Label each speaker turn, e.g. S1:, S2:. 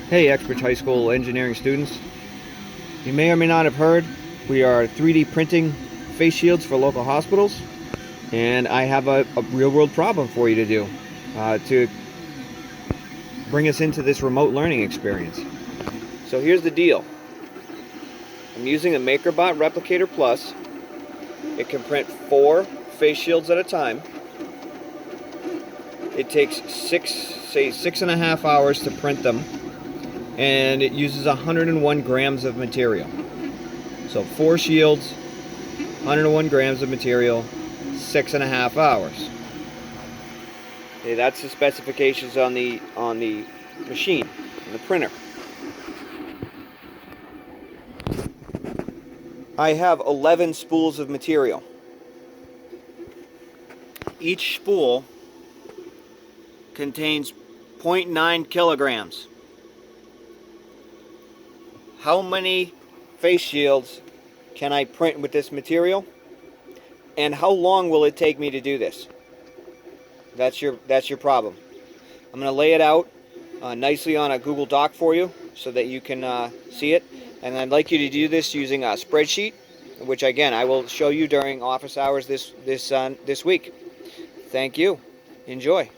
S1: Hey, Expert High School engineering students. You may or may not have heard, we are 3D printing face shields for local hospitals, and I have a real world problem for you to do to bring us into this remote learning experience. So here's the deal. I'm using a MakerBot Replicator Plus. It can print 4 face shields at a time. It takes 6.5 hours to print them, and it uses 101 grams of material. So 4 shields, 101 grams of material, 6.5 hours. Okay, that's the specifications on the machine, on the printer. I have 11 spools of material. Each spool contains 0.9 kilograms. How many face shields can I print with this material? And how long will it take me to do this? That's your problem. I'm going to lay it out nicely on a Google Doc for you so that you can see it. And I'd like you to do this using a spreadsheet, which again I will show you during office hours this week. Thank you. Enjoy.